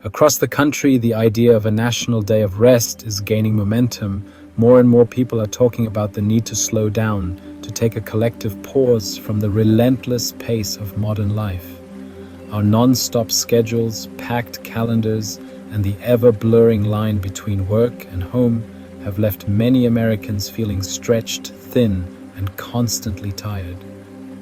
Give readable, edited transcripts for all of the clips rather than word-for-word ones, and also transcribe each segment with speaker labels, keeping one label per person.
Speaker 1: Across the country, the idea of a national day of rest is gaining momentum. More and more people are talking about the need to slow down, to take a collective pause from the relentless pace of modern life. Our non-stop schedules, packed calendars, and the ever-blurring line between work and home have left many Americans feeling stretched thin and constantly tired.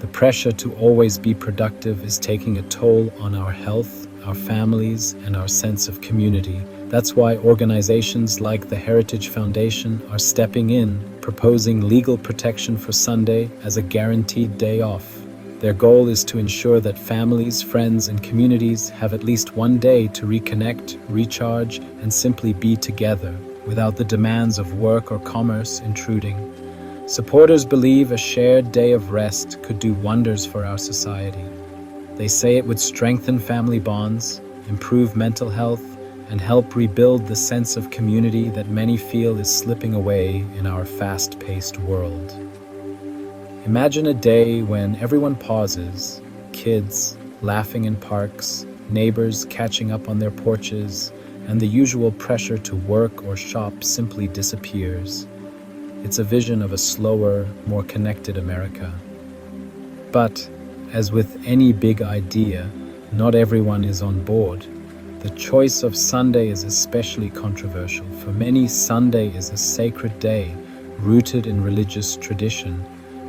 Speaker 1: The pressure to always be productive is taking a toll on our health, our families, and our sense of community. That's why organizations like the Heritage Foundation are stepping in, proposing legal protection for Sunday as a guaranteed day off. Their goal is to ensure that families, friends, and communities have at least one day to reconnect, recharge, and simply be together, without the demands of work or commerce intruding. Supporters believe a shared day of rest could do wonders for our society. They say it would strengthen family bonds, improve mental health, and help rebuild the sense of community that many feel is slipping away in our fast-paced world. Imagine a day when everyone pauses, kids laughing in parks, neighbors catching up on their porches, and the usual pressure to work or shop simply disappears. It's a vision of a slower, more connected America. But, as with any big idea, not everyone is on board. The choice of Sunday is especially controversial. For many, Sunday is a sacred day, rooted in religious tradition.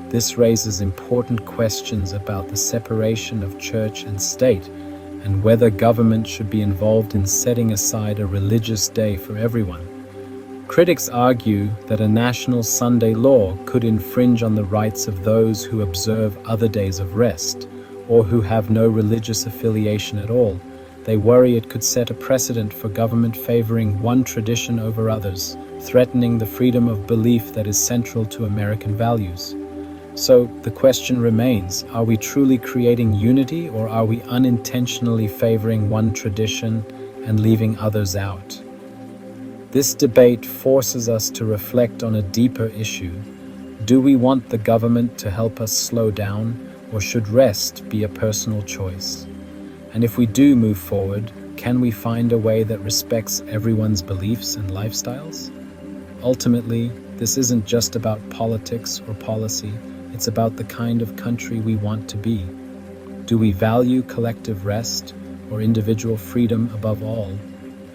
Speaker 1: This raises important questions about the separation of church and state, and whether government should be involved in setting aside a religious day for everyone. Critics argue that a national Sunday law could infringe on the rights of those who observe other days of rest, or who have no religious affiliation at all. They worry it could set a precedent for government favoring one tradition over others, threatening the freedom of belief that is central to American values. So the question remains, are we truly creating unity, or are we unintentionally favoring one tradition and leaving others out? This debate forces us to reflect on a deeper issue. Do we want the government to help us slow down, or should rest be a personal choice? And if we do move forward, can we find a way that respects everyone's beliefs and lifestyles? Ultimately, this isn't just about politics or policy. It's about the kind of country we want to be. Do we value collective rest or individual freedom above all?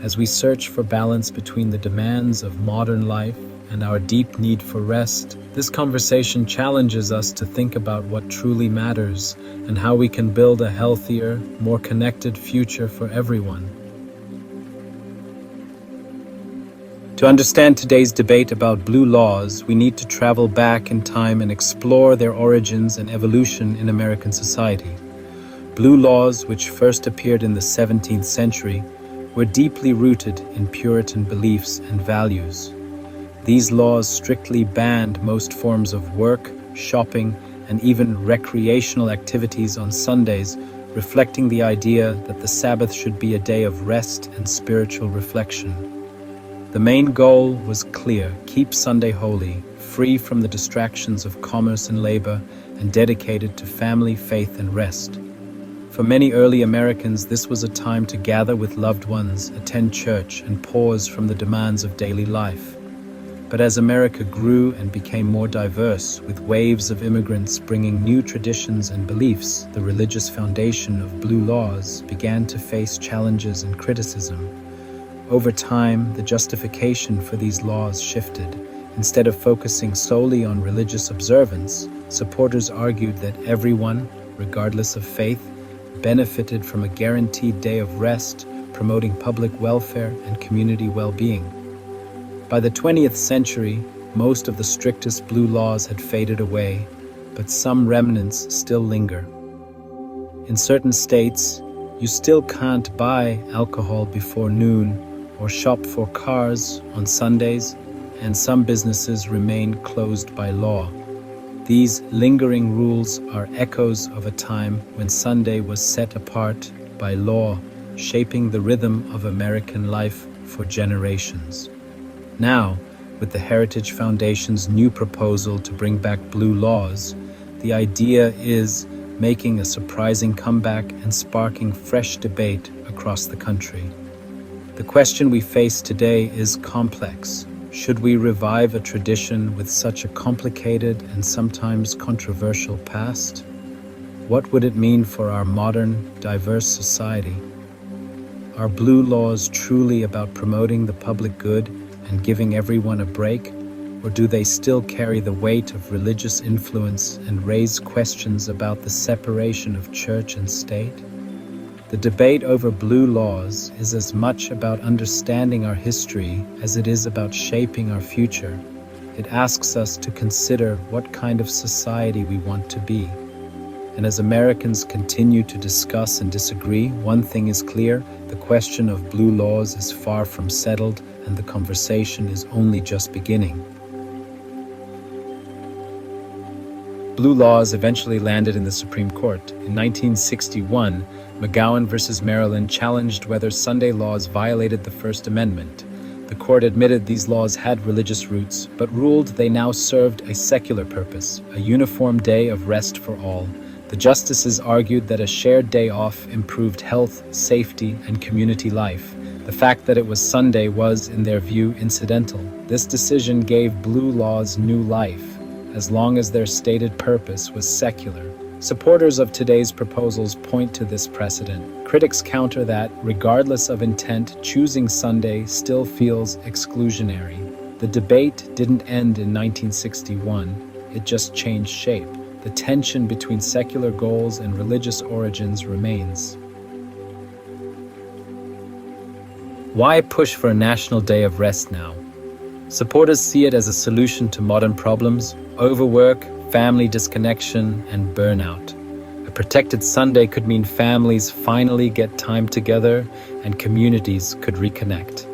Speaker 1: As we search for balance between the demands of modern life and our deep need for rest, this conversation challenges us to think about what truly matters and how we can build a healthier, more connected future for everyone. To understand today's debate about blue laws, we need to travel back in time and explore their origins and evolution in American society. Blue laws, which first appeared in the 17th century, were deeply rooted in Puritan beliefs and values. These laws strictly banned most forms of work, shopping, and even recreational activities on Sundays, reflecting the idea that the Sabbath should be a day of rest and spiritual reflection. The main goal was clear: keep Sunday holy, free from the distractions of commerce and labor, and dedicated to family, faith, and rest. For many early Americans, this was a time to gather with loved ones, attend church, and pause from the demands of daily life. But as America grew and became more diverse, with waves of immigrants bringing new traditions and beliefs, the religious foundation of blue laws began to face challenges and criticism. Over time, the justification for these laws shifted. Instead of focusing solely on religious observance, supporters argued that everyone, regardless of faith, benefited from a guaranteed day of rest, promoting public welfare and community well-being. By the 20th century, most of the strictest blue laws had faded away, but some remnants still linger. In certain states, you still can't buy alcohol before noon or shop for cars on Sundays, and some businesses remain closed by law. These lingering rules are echoes of a time when Sunday was set apart by law, shaping the rhythm of American life for generations. Now, with the Heritage Foundation's new proposal to bring back blue laws, the idea is making a surprising comeback and sparking fresh debate across the country. The question we face today is complex. Should we revive a tradition with such a complicated and sometimes controversial past? What would it mean for our modern, diverse society? Are blue laws truly about promoting the public good and giving everyone a break? Or do they still carry the weight of religious influence and raise questions about the separation of church and state? The debate over blue laws is as much about understanding our history as it is about shaping our future. It asks us to consider what kind of society we want to be. And as Americans continue to discuss and disagree, one thing is clear: the question of blue laws is far from settled, and the conversation is only just beginning. Blue laws eventually landed in the Supreme Court. In 1961, McGowan versus Maryland challenged whether Sunday laws violated the First Amendment. The court admitted these laws had religious roots, but ruled they now served a secular purpose, a uniform day of rest for all. The justices argued that a shared day off improved health, safety, and community life. The fact that it was Sunday was, in their view, incidental. This decision gave blue laws new life, as long as their stated purpose was secular. Supporters of today's proposals point to this precedent. Critics counter that, regardless of intent, choosing Sunday still feels exclusionary. The debate didn't end in 1961, it just changed shape. The tension between secular goals and religious origins remains. Why push for a national day of rest now? Supporters see it as a solution to modern problems: overwork, family disconnection, and burnout. A protected Sunday could mean families finally get time together and communities could reconnect.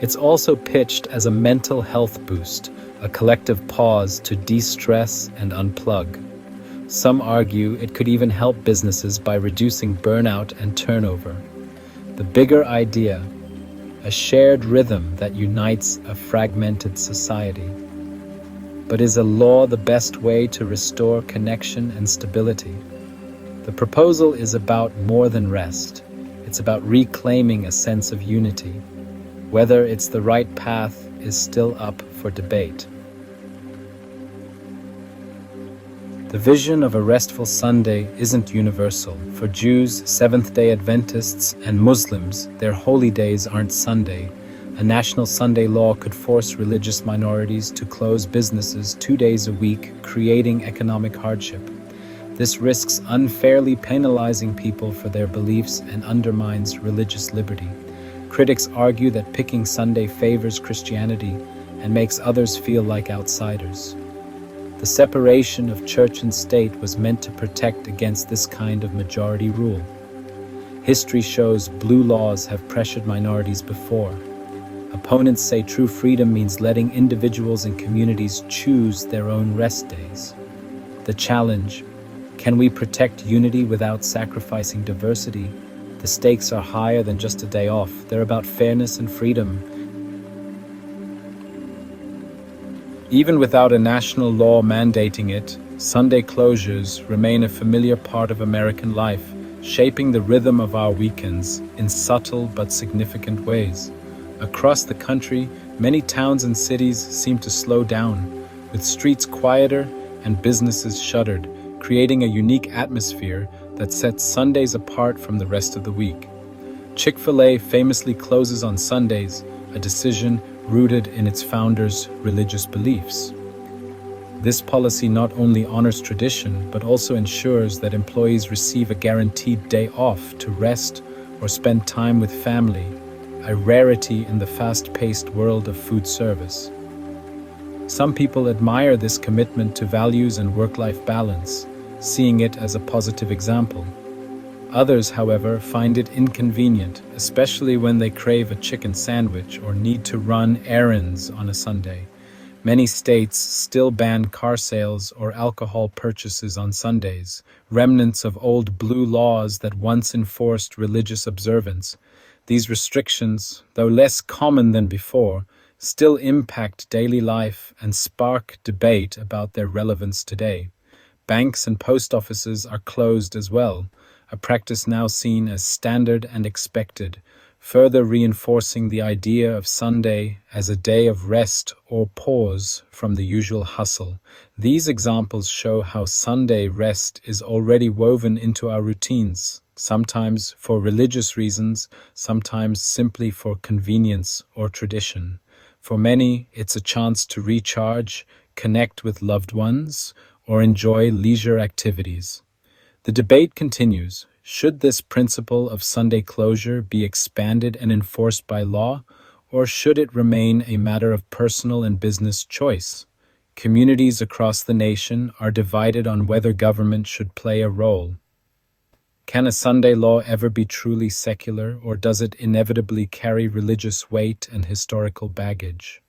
Speaker 1: It's also pitched as a mental health boost, a collective pause to de-stress and unplug. Some argue it could even help businesses by reducing burnout and turnover. The bigger idea: a shared rhythm that unites a fragmented society. But is a law the best way to restore connection and stability? The proposal is about more than rest. It's about reclaiming a sense of unity. Whether it's the right path is still up for debate. The vision of a restful Sunday isn't universal. For Jews, Seventh-day Adventists, and Muslims, their holy days aren't Sunday. A national Sunday law could force religious minorities to close businesses 2 days a week, creating economic hardship. This risks unfairly penalizing people for their beliefs and undermines religious liberty. Critics argue that picking Sunday favors Christianity and makes others feel like outsiders. The separation of church and state was meant to protect against this kind of majority rule. History shows blue laws have pressured minorities before. Opponents say true freedom means letting individuals and communities choose their own rest days. The challenge: can we protect unity without sacrificing diversity? The stakes are higher than just a day off. They're about fairness and freedom. Even without a national law mandating it, Sunday closures remain a familiar part of American life, shaping the rhythm of our weekends in subtle but significant ways. Across the country, many towns and cities seem to slow down, with streets quieter and businesses shuttered, creating a unique atmosphere that sets Sundays apart from the rest of the week. Chick-fil-A famously closes on Sundays, a decision rooted in its founders' religious beliefs. This policy not only honors tradition, but also ensures that employees receive a guaranteed day off to rest or spend time with family, a rarity in the fast-paced world of food service. Some people admire this commitment to values and work-life balance, seeing it as a positive example. Others, however, find it inconvenient, especially when they crave a chicken sandwich or need to run errands on a Sunday. Many states still ban car sales or alcohol purchases on Sundays, remnants of old blue laws that once enforced religious observance. These restrictions, though less common than before, still impact daily life and spark debate about their relevance today. Banks and post offices are closed as well, a practice now seen as standard and expected. further reinforcing the idea of Sunday as a day of rest or pause from the usual hustle. These examples show how Sunday rest is already woven into our routines, sometimes for religious reasons, sometimes simply for convenience or tradition. For many, it's a chance to recharge, connect with loved ones, or enjoy leisure activities. The debate continues. Should this principle of Sunday closure be expanded and enforced by law, or should it remain a matter of personal and business choice? Communities across the nation are divided on whether government should play a role. Can a Sunday law ever be truly secular, or does it inevitably carry religious weight and historical baggage?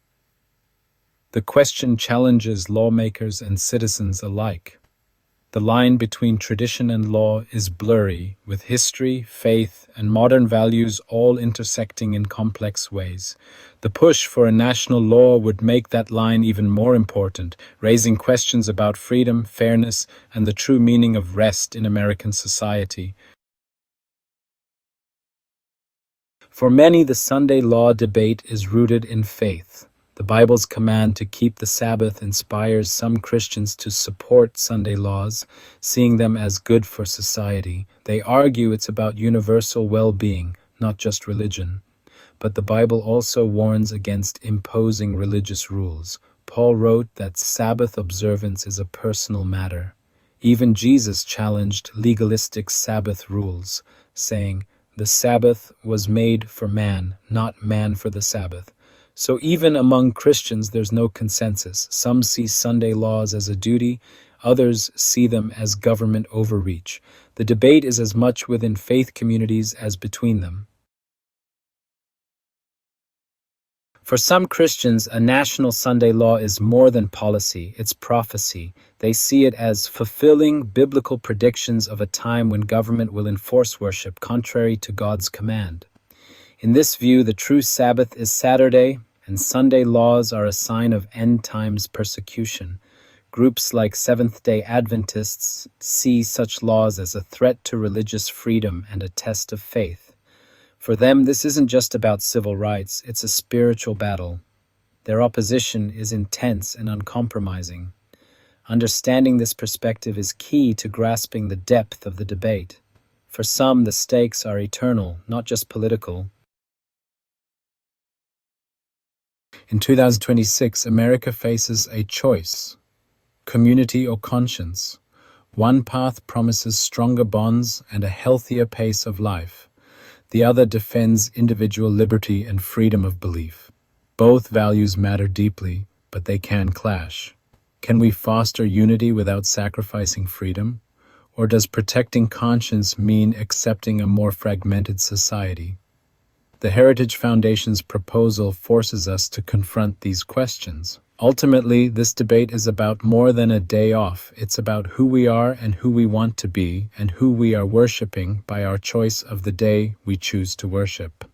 Speaker 1: The question challenges lawmakers and citizens alike. The line between tradition and law is blurry, with history, faith, and modern values all intersecting in complex ways. The push for a national law would make that line even more important, raising questions about freedom, fairness, and the true meaning of rest in American society. For many, the Sunday law debate is rooted in faith. The Bible's command to keep the Sabbath inspires some Christians to support Sunday laws, seeing them as good for society. They argue it's about universal well-being, not just religion. But the Bible also warns against imposing religious rules. Paul wrote that Sabbath observance is a personal matter. Even Jesus challenged legalistic Sabbath rules, saying, "The Sabbath was made for man, not man for the Sabbath." So even among Christians, there's no consensus. Some see Sunday laws as a duty, others see them as government overreach. The debate is as much within faith communities as between them. For some Christians, a national Sunday law is more than policy, it's prophecy. They see it as fulfilling biblical predictions of a time when government will enforce worship contrary to God's command. In this view, the true Sabbath is Saturday, and Sunday laws are a sign of end times persecution. Groups like Seventh-day Adventists see such laws as a threat to religious freedom and a test of faith. For them, this isn't just about civil rights, it's a spiritual battle. Their opposition is intense and uncompromising. Understanding this perspective is key to grasping the depth of the debate. For some, the stakes are eternal, not just political. In 2026, America faces a choice: community or conscience. One path promises stronger bonds and a healthier pace of life. The other defends individual liberty and freedom of belief. Both values matter deeply, but they can clash. Can we foster unity without sacrificing freedom? Or does protecting conscience mean accepting a more fragmented society? The Heritage Foundation's proposal forces us to confront these questions. Ultimately, this debate is about more than a day off. It's about who we are and who we want to be, and who we are worshiping by our choice of the day we choose to worship.